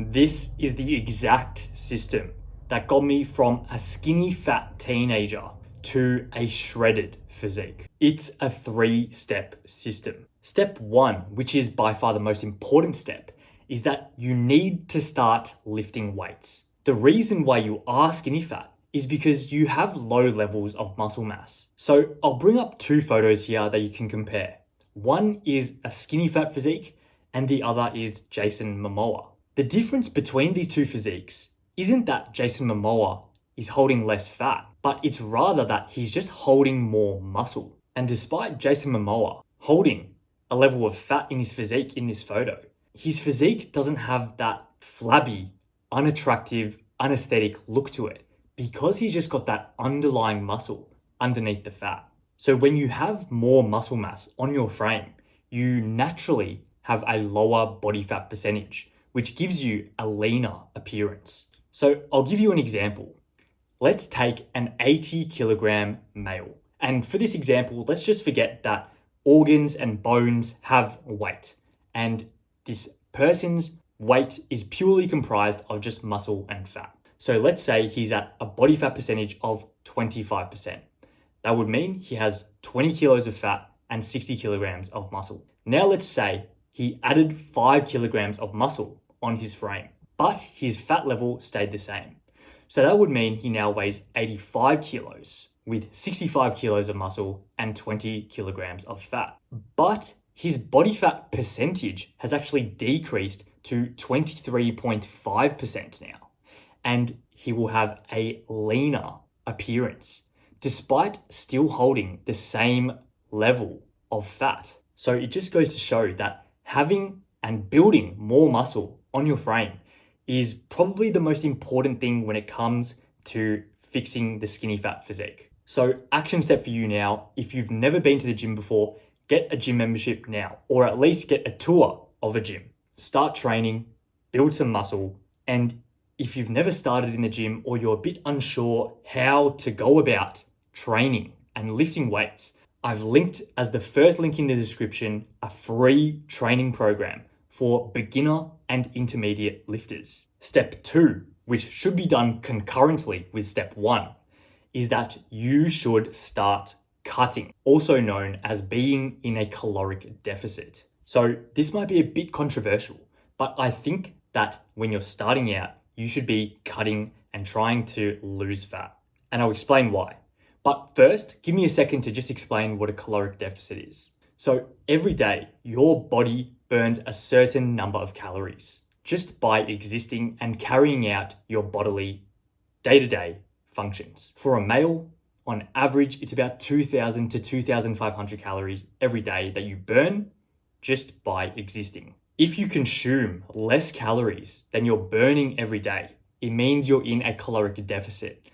This is the exact system that got me from a skinny fat teenager to a shredded physique. It's a 3-step system. Step 1, which is by far the most important step, is that you need to start lifting weights. The reason why you are skinny fat is because you have low levels of muscle mass. So I'll bring up 2 photos here that you can compare. One is a skinny fat physique and the other is Jason Momoa. The difference between these 2 physiques isn't that Jason Momoa is holding less fat, but it's rather that he's just holding more muscle. And despite Jason Momoa holding a level of fat in his physique in this photo, his physique doesn't have that flabby, unattractive, unaesthetic look to it because he's just got that underlying muscle underneath the fat. So when you have more muscle mass on your frame, you naturally have a lower body fat percentage, which gives you a leaner appearance. So I'll give you an example. Let's take an 80 kilogram male. And for this example, let's just forget that organs and bones have weight. And this person's weight is purely comprised of just muscle and fat. So let's say he's at a body fat percentage of 25%. That would mean he has 20 kilos of fat and 60 kilograms of muscle. Now let's say he added 5 kilograms of muscle on his frame, but his fat level stayed the same. So that would mean he now weighs 85 kilos with 65 kilos of muscle and 20 kilograms of fat. But his body fat percentage has actually decreased to 23.5% now, and he will have a leaner appearance despite still holding the same level of fat. So it just goes to show that having and building more muscle on your frame is probably the most important thing when it comes to fixing the skinny fat physique. So action step for you now, if you've never been to the gym before, get a gym membership now, or at least get a tour of a gym. Start training, build some muscle, and if you've never started in the gym or you're a bit unsure how to go about training and lifting weights, I've linked as the first link in the description a free training program for beginner and intermediate lifters. Step 2, which should be done concurrently with step 1, is that you should start cutting, also known as being in a caloric deficit. So this might be a bit controversial, but I think that when you're starting out, you should be cutting and trying to lose fat. And I'll explain why. But first, give me a second to just explain what a caloric deficit is. So every day, your body burns a certain number of calories just by existing and carrying out your bodily day-to-day functions. For a male, on average, it's about 2,000 to 2,500 calories every day that you burn just by existing. If you consume less calories than you're burning every day, it means you're in a caloric deficit.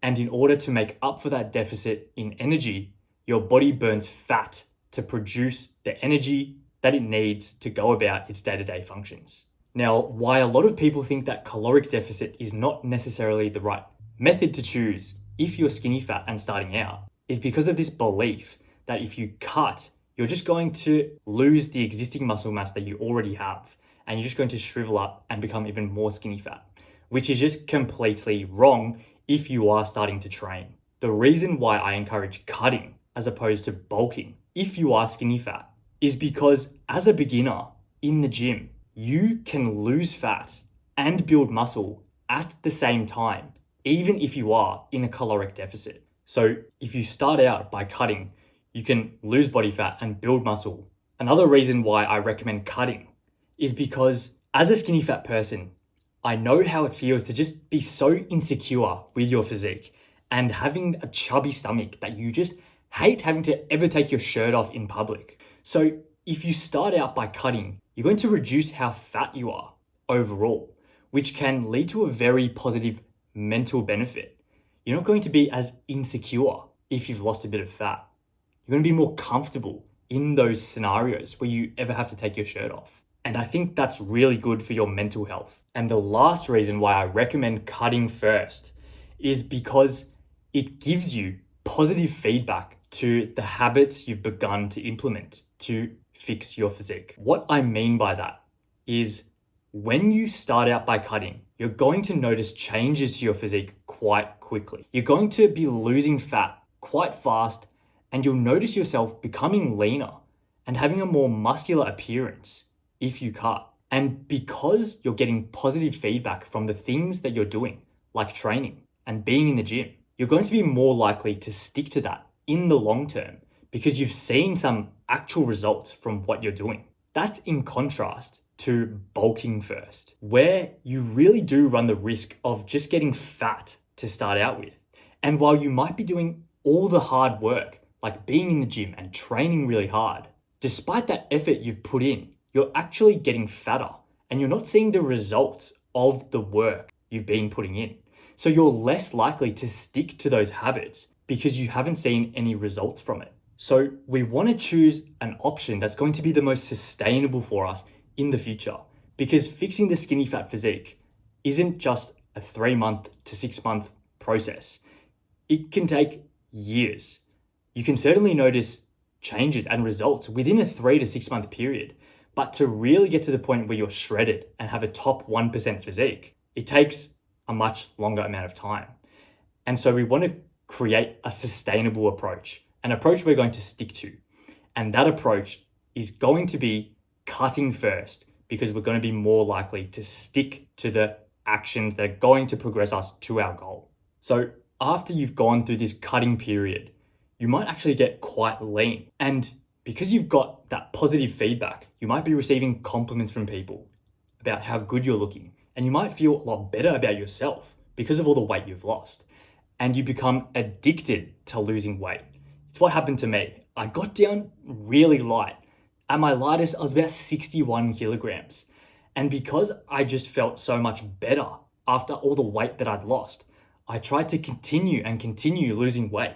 And in order to make up for that deficit in energy, your body burns fat to produce the energy that it needs to go about its day-to-day functions. Now, why a lot of people think that caloric deficit is not necessarily the right method to choose if you're skinny fat and starting out is because of this belief that if you cut, you're just going to lose the existing muscle mass that you already have, and you're just going to shrivel up and become even more skinny fat, which is just completely wrong if you are starting to train. The reason why I encourage cutting as opposed to bulking if you are skinny fat is because as a beginner in the gym, you can lose fat and build muscle at the same time, even if you are in a caloric deficit. So if you start out by cutting, you can lose body fat and build muscle. Another reason why I recommend cutting is because as a skinny fat person, I know how it feels to just be so insecure with your physique and having a chubby stomach that you just hate having to ever take your shirt off in public. So if you start out by cutting, you're going to reduce how fat you are overall, which can lead to a very positive mental benefit. You're not going to be as insecure if you've lost a bit of fat. You're going to be more comfortable in those scenarios where you ever have to take your shirt off. And I think that's really good for your mental health. And the last reason why I recommend cutting first is because it gives you positive feedback to the habits you've begun to implement to fix your physique. What I mean by that is When you start out by cutting, you're going to notice changes to your physique quite quickly. You're going to be losing fat quite fast, and you'll notice yourself becoming leaner and having a more muscular appearance if you cut. And because you're getting positive feedback from the things that you're doing, like training and being in the gym, you're going to be more likely to stick to that in the long term because you've seen some actual results from what you're doing. That's in contrast to bulking first, where you really do run the risk of just getting fat to start out with. And while you might be doing all the hard work, like being in the gym and training really hard, despite that effort you've put in, you're actually getting fatter and you're not seeing the results of the work you've been putting in. So you're less likely to stick to those habits because you haven't seen any results from it. So we want to choose an option that's going to be the most sustainable for us in the future, because fixing the skinny fat physique isn't just a 3-month to 6-month process. It can take years. You can certainly notice changes and results within a 3 to 6 month period, but to really get to the point where you're shredded and have a top 1% physique, it takes a much longer amount of time. And so we want to create a sustainable approach, an approach we're going to stick to. And that approach is going to be cutting first, because we're going to be more likely to stick to the actions that are going to progress us to our goal. So after you've gone through this cutting period, you might actually get quite lean. And because you've got that positive feedback, you might be receiving compliments from people about how good you're looking. And you might feel a lot better about yourself because of all the weight you've lost. And you become addicted to losing weight. It's what happened to me. I got down really light. At my lightest, I was about 61 kilograms. And because I just felt so much better after all the weight that I'd lost, I tried to continue losing weight.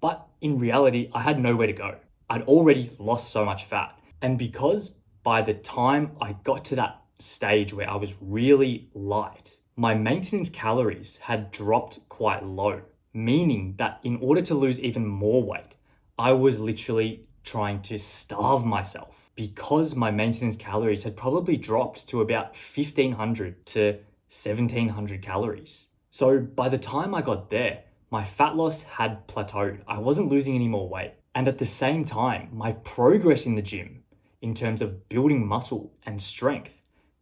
But in reality, I had nowhere to go. I'd already lost so much fat. And because by the time I got to that stage where I was really light, my maintenance calories had dropped quite low, meaning that in order to lose even more weight, I was literally trying to starve myself, because my maintenance calories had probably dropped to about 1,500 to 1,700 calories. So by the time I got there, my fat loss had plateaued. I wasn't losing any more weight. And at the same time, my progress in the gym in terms of building muscle and strength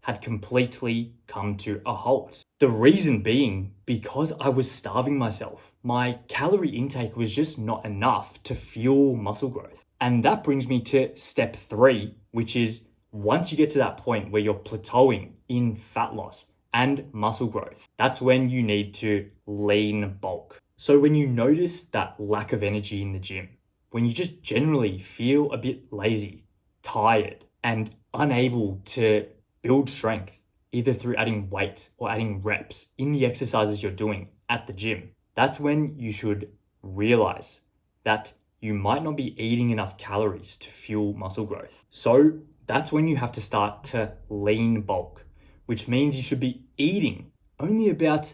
had completely come to a halt. The reason being because I was starving myself. My calorie intake was just not enough to fuel muscle growth. And that brings me to step 3, which is once you get to that point where you're plateauing in fat loss and muscle growth, that's when you need to lean bulk. So when you notice that lack of energy in the gym, when you just generally feel a bit lazy, tired, and unable to build strength, either through adding weight or adding reps in the exercises you're doing at the gym, that's when you should realize that you might not be eating enough calories to fuel muscle growth. So that's when you have to start to lean bulk, which means you should be eating only about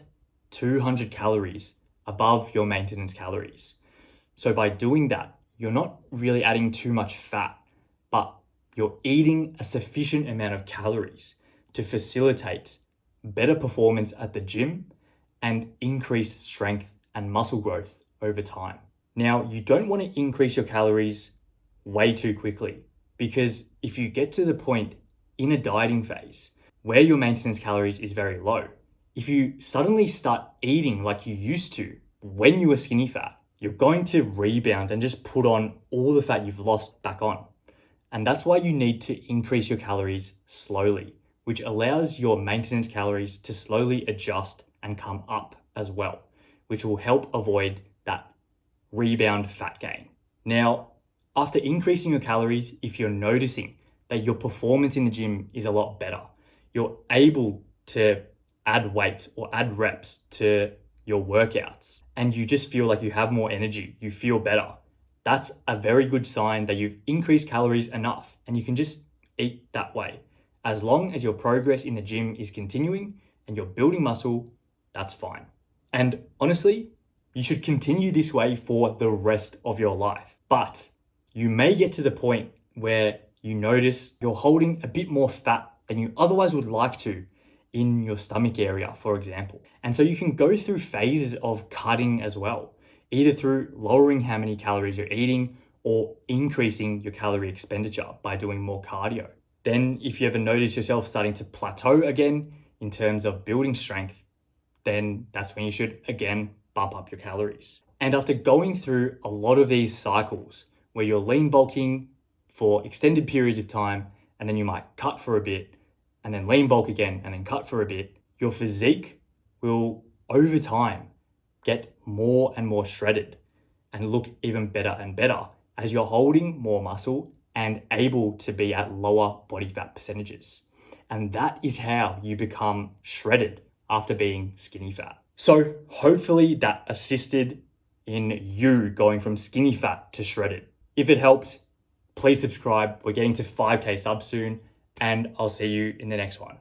200 calories above your maintenance calories. So by doing that, you're not really adding too much fat, but you're eating a sufficient amount of calories to facilitate better performance at the gym and increased strength and muscle growth over time. Now, you don't want to increase your calories way too quickly, because if you get to the point in a dieting phase where your maintenance calories is very low, if you suddenly start eating like you used to when you were skinny fat, you're going to rebound and just put on all the fat you've lost back on. And that's why you need to increase your calories slowly, which allows your maintenance calories to slowly adjust and come up as well, which will help avoid that rebound fat gain. Now, after increasing your calories, if you're noticing that your performance in the gym is a lot better, you're able to add weight or add reps to your workouts, and you just feel like you have more energy, you feel better, that's a very good sign that you've increased calories enough and you can just eat that way. As long as your progress in the gym is continuing and you're building muscle, that's fine. And honestly, you should continue this way for the rest of your life. But you may get to the point where you notice you're holding a bit more fat than you otherwise would like to in your stomach area, for example. And so you can go through phases of cutting as well, either through lowering how many calories you're eating or increasing your calorie expenditure by doing more cardio. Then if you ever notice yourself starting to plateau again in terms of building strength, then that's when you should again bump up your calories. And after going through a lot of these cycles where you're lean bulking for extended periods of time, and then you might cut for a bit, and then lean bulk again, and then cut for a bit, your physique will over time get more and more shredded and look even better and better as you're holding more muscle and able to be at lower body fat percentages. And that is how you become shredded after being skinny fat. So hopefully that assisted in you going from skinny fat to shredded. If it helped, please subscribe. We're getting to 5K subs soon, and I'll see you in the next one.